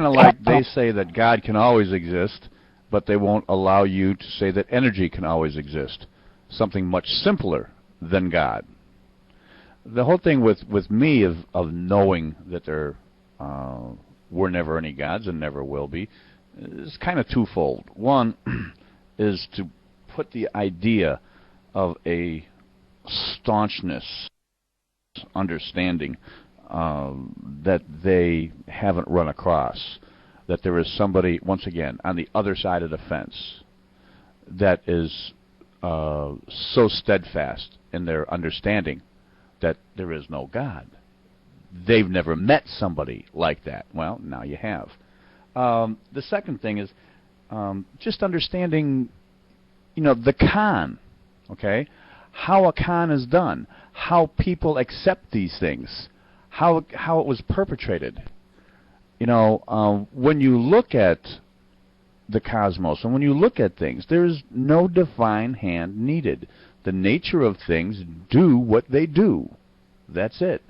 of like they say that God can always exist, but they won't allow you to say that energy can always exist. Something much simpler than God. The whole thing with me of knowing that there were never any gods and never will be is kind of twofold. One is to put the idea of a staunchness, understanding that they haven't run across, that there is somebody, once again, on the other side of the fence that is so steadfast in their understanding that there is no God. They've never met somebody like that. Well, now you have. The second thing is just understanding, the con, okay? How a con is done, how people accept these things, how it was perpetrated. When you look at the cosmos and when you look at things, there is no divine hand needed. The nature of things do what they do. That's it.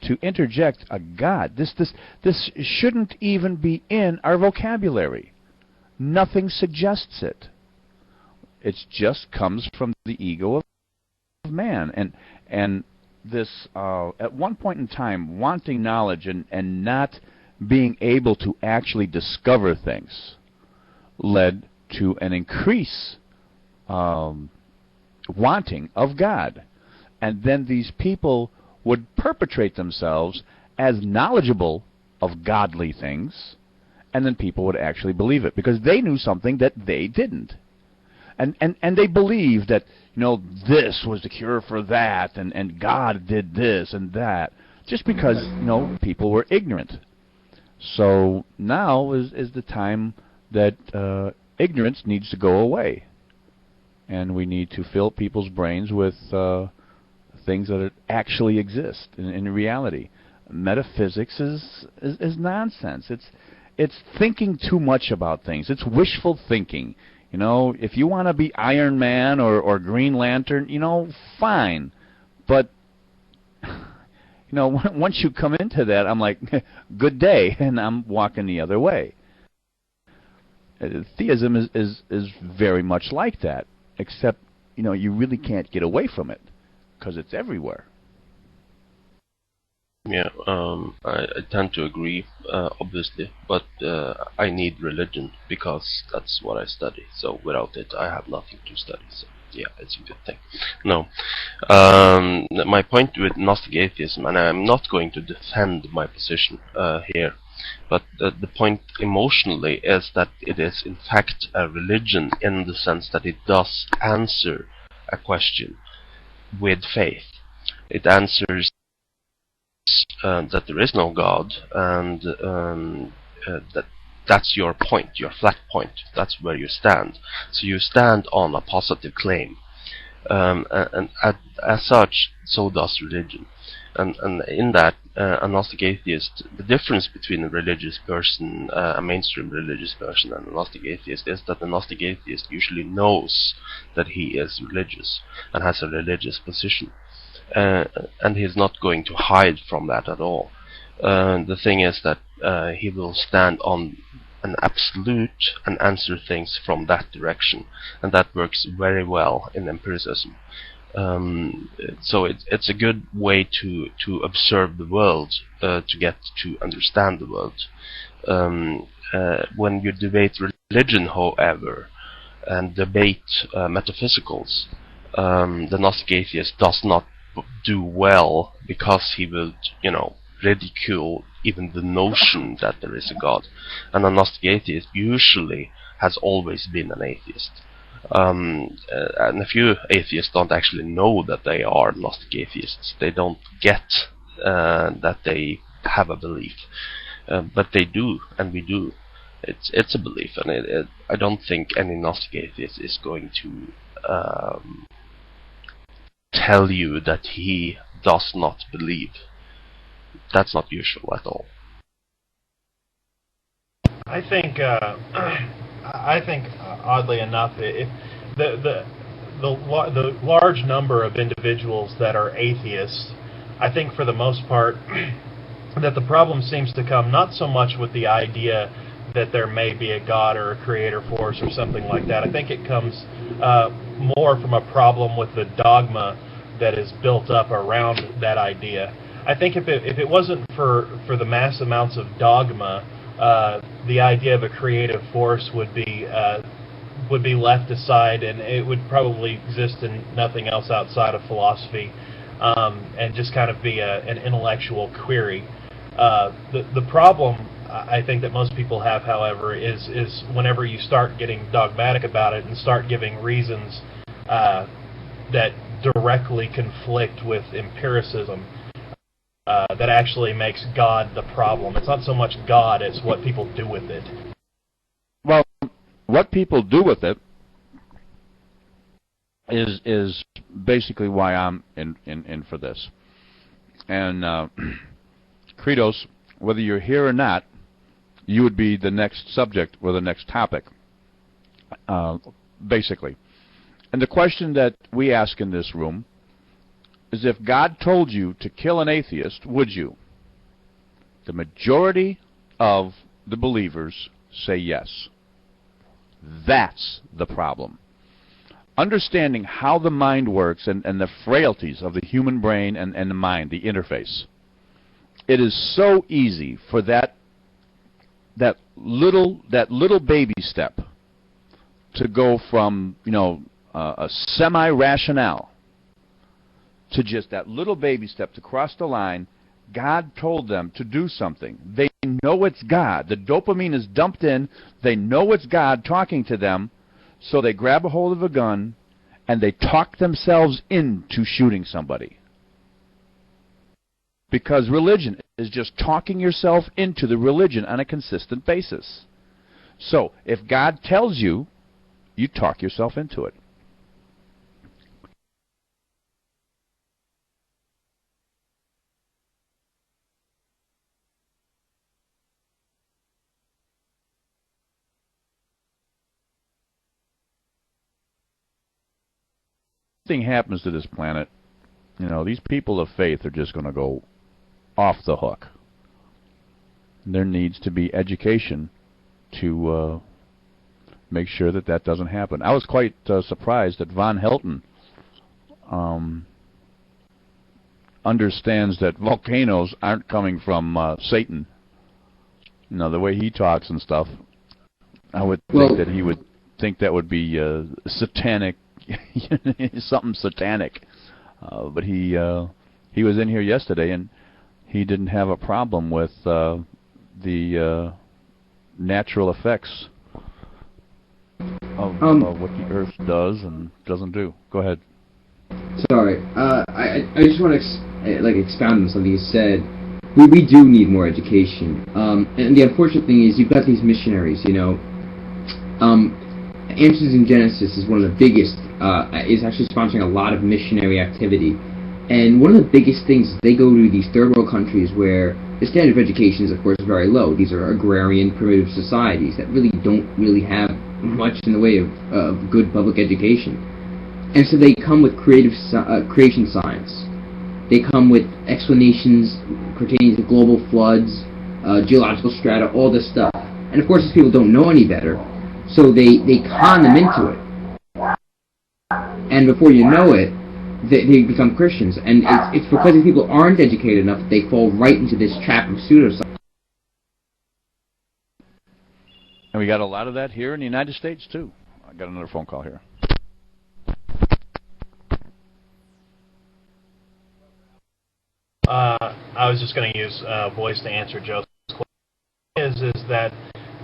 To interject a God, this shouldn't even be in our vocabulary. Nothing suggests it. It just comes from the ego of man. And this, at one point in time, wanting knowledge and not being able to actually discover things led to an increase wanting of God. And then these people would perpetrate themselves as knowledgeable of godly things, and then people would actually believe it because they knew something that they didn't. And they believed that, this was the cure for that, and God did this and that, just because, people were ignorant. So now is the time that ignorance needs to go away. And we need to fill people's brains with things that actually exist in reality. Metaphysics is nonsense. It's thinking too much about things. It's wishful thinking. If you want to be Iron Man or Green Lantern, fine. But once you come into that, I'm like, good day, and I'm walking the other way. Theism is very much like that, except you really can't get away from it because it's everywhere. Yeah, I tend to agree, obviously, but I need religion because that's what I study. So without it, I have nothing to study. So yeah, it's a good thing. No, my point with Gnostic atheism, and I'm not going to defend my position here, but the point emotionally is that it is in fact a religion in the sense that it does answer a question with faith. It answers that there is no God, and that's your point, your flat point. That's where you stand. So you stand on a positive claim, and as such, so does religion. And in that, a Gnostic atheist, the difference between a religious person, a mainstream religious person, and a Gnostic atheist is that the Gnostic atheist usually knows that he is religious and has a religious position. And he's not going to hide from that at all. The thing is that he will stand on an absolute and answer things from that direction, and that works very well in empiricism. So it's a good way to observe the world, to get to understand the world. When you debate religion, however, and debate metaphysicals, the Gnostic atheist does not do well because he will, ridicule even the notion that there is a God. And a Gnostic atheist usually has always been an atheist. And a few atheists don't actually know that they are Gnostic atheists. They don't get that they have a belief, but they do, and we do. It's a belief, and I don't think any Gnostic atheist is going to tell you that he does not believe. That's not usual at all. I think, oddly enough, if the large number of individuals that are atheists, I think for the most part, that the problem seems to come not so much with the idea that there may be a God or a creator force or something like that. I think it comes more from a problem with the dogma that is built up around that idea. I think if it wasn't for the mass amounts of dogma, the idea of a creative force would be left aside, and it would probably exist in nothing else outside of philosophy, and just kind of be an intellectual query. The problem I think that most people have, however, is whenever you start getting dogmatic about it and start giving reasons that directly conflict with empiricism, that actually makes God the problem. It's not so much God, it's what people do with it. Well, what people do with it is basically why I'm in for this. And Credos, whether you're here or not, you would be the next subject or the next topic, basically. And the question that we ask in this room is, if God told you to kill an atheist, would you? The majority of the believers say yes. That's the problem. Understanding how the mind works and the frailties of the human brain and the mind, the interface. It is so easy for that little baby step to go from, a semi-rationale to just that little baby step to cross the line. God told them to do something. They know it's God. The dopamine is dumped in. They know it's God talking to them, so they grab a hold of a gun and they talk themselves into shooting somebody. Because religion is just talking yourself into the religion on a consistent basis. So, if God tells you, you talk yourself into it. Thing happens to this planet, these people of faith are just going to go off the hook. There needs to be education to make sure that doesn't happen. I was quite surprised that Von Helton understands that volcanoes aren't coming from Satan. The way he talks and stuff, I would think that he would think that would be satanic, something satanic. But he was in here yesterday, and he didn't have a problem with the natural effects of what the Earth does and doesn't do. Go ahead. Sorry, I just want to expound on something you said. We do need more education, and the unfortunate thing is you've got these missionaries. Answers in Genesis is one of the biggest. Is actually sponsoring a lot of missionary activity. And one of the biggest things is they go to these third world countries where the standard of education is, of course, very low. These are agrarian, primitive societies that really don't have much in the way of good public education. And so they come with creation science. They come with explanations pertaining to global floods, geological strata, all this stuff. And of course, these people don't know any better, so they con them into it. And before you know it, they become Christians. And it's because these people aren't educated enough that they fall right into this trap of pseudoscience. And we got a lot of that here in the United States, too. I got another phone call here. I was just going to use voice to answer Joe's question. Is that,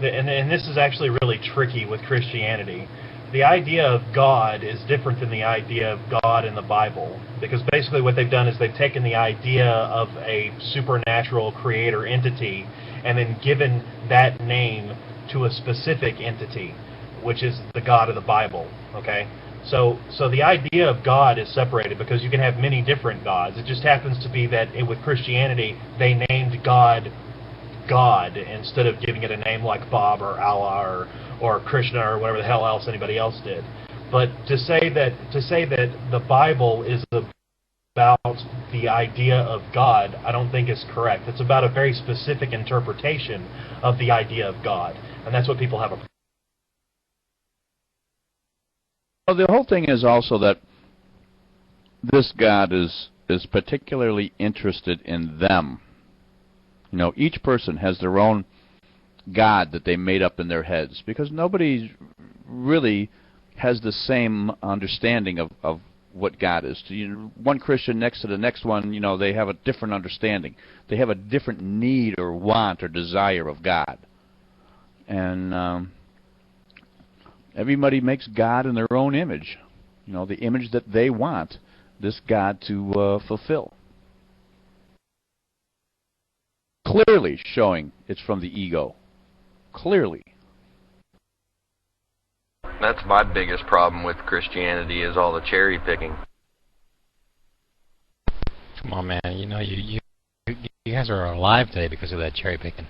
and this is actually really tricky with Christianity. The idea of God is different than the idea of God in the Bible, because basically what they've done is they've taken the idea of a supernatural creator entity and then given that name to a specific entity, which is the God of the Bible. Okay, so the idea of God is separated because you can have many different gods. It just happens to be that with Christianity they named God instead of giving it a name like Bob or Allah or Krishna or whatever the hell else anybody else did. But to say that the Bible is the about the idea of God, I don't think is correct. It's about a very specific interpretation of the idea of God, and that's what people have a problem. Well, the whole thing is also that this God is particularly interested in them. You know, each person has their own God that they made up in their heads, because nobody really has the same understanding of what God is. One Christian next to the next one, they have a different understanding. They have a different need or want or desire of God. And everybody makes God in their own image, the image that they want this God to fulfill. Clearly showing it's from the ego. Clearly. That's my biggest problem with Christianity, is all the cherry picking. Come on, man. You guys are alive today because of that cherry picking.